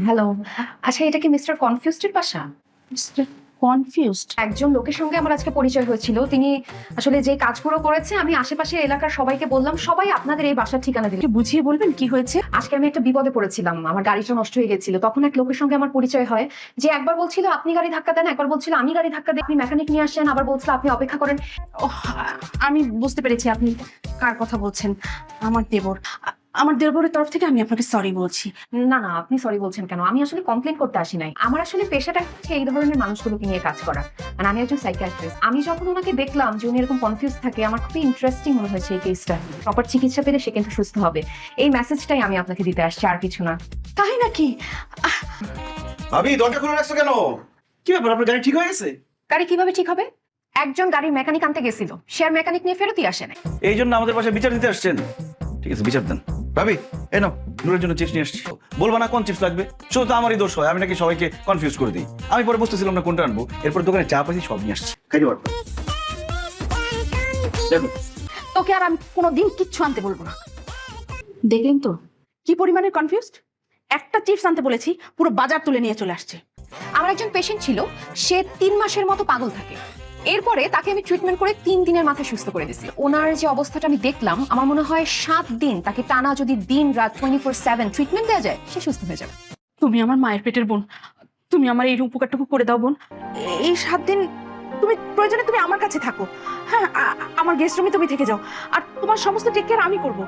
Hello. আচ্ছা, এটা কি মিস্টার কনফিউজড এর বাসা? Mister confused? একজন লোকের সঙ্গে আমার আজকে পরিচয় হয়েছিল। তিনি আসলে যে কাজগুলো করেছে আমি আশেপাশের এলাকার সবাইকে বললাম, সবাই আপনাদের এই বাসার ঠিকানা দিল। একটু বুঝিয়ে বলবেন কি হয়েছে? আজকে আমি একটা বিপদে পড়েছিলাম। আমার গাড়িটা নষ্ট হয়ে গেছিল। তখন এক লোকের সঙ্গে আমার পরিচয় হয়, যে একবার বলছিল আপনি গাড়ি ধাক্কা দেন, একবার বলছিল আমি গাড়ি ধাক্কা দেই, আপনি মেকানিক নিয়ে আসেন, আবার বলছিল আপনি অপেক্ষা করেন। ওহ, আমি বুঝতে পেরেছি আপনি কার কথা বলছেন। আমার দেবর। আমার দেবরের তরফ থেকে আমি আপনাকে সরি বলছি। না, না, আপনি সরি বলছেন কেন? আমি আসলে কমপ্লেন করতে আসি নাই। আমার আসলে পেশাটা হচ্ছে এই ধরনের মানুষগুলোকে নিয়ে কাজ করা। মানে আমি একজন সাইকিয়াট্রিস্ট। আমি যখন ওনাকে দেখলাম যে উনি এরকম কনফিউজ থাকে, আমার খুবই ইন্টারেস্টিং মনে হয়েছে এই কেসটা। প্রপার চিকিৎসা পেলে সে কিন্তু সুস্থ হবে। এই মেসেজটাই আমি আপনাকে দিতে আসছি, আর কিছু না। তাই নাকি? ভাবি দরজা খুলে রাখছো কেন? কি ব্যাপার, আপনার গাড়ি ঠিক হয়ে গেছে? গাড়ি কিভাবে ঠিক হবে? একজন গাড়ির মেকানিক আনতে গেছিল, সে আর মেকানিক নিয়ে ফেরতই আসে নাই। এই জন্য আমাদের পাশে বিচার দিতে আসছেন? ঠিক আছে, বিচার দেন। ভাবি এই নাও, নূরের জন্য চিপস নিয়ে আসছি। বলবা না কোন চিপস লাগবে? শুধু তো আমারই দোষ হয়, আমি নাকি সবাইকে কনফিউজ করে দিই। আমি পরে বুঝতেছিলাম না কোনটা আনবো, এরপর দোকানে চা পাইছি সব নিয়ে আসছি, খাইতে পারবো। দেখো তোকে আর আমি কোনোদিন কিচ্ছু আনতে বলবো না। দেখলেন তো কি পরিমাণে কনফিউজড। একটা চিপস আনতে বলেছি, পুরো বাজার তুলে নিয়ে চলে আসছে। আমার একজন পেশেন্ট ছিল, সে 3 মাসের মতো পাগল থাকে। এরপরে তাকে আমি ট্রিটমেন্ট করে 3 দিনের মাথায় সুস্থ করে দিয়েছি। ওনার যে অবস্থাটা আমি দেখলাম, আমার মনে হয় 7 দিন তাকে টানা যদি দিন রাত 24/7 ট্রিটমেন্ট দেওয়া যায়, সে সুস্থ হয়ে যাবে। তুমি আমার মায়ের পেটের বোন, তুমি আমার এই উপকারটুকু করে দাও বোন। এই 7 দিন তুমি প্রয়োজনে তুমি আমার কাছে থাকো। হ্যাঁ, আমার গেস্ট রুমে তুমি থেকে যাও, আর তোমার সমস্ত টেক কেয়ার আমি করবো।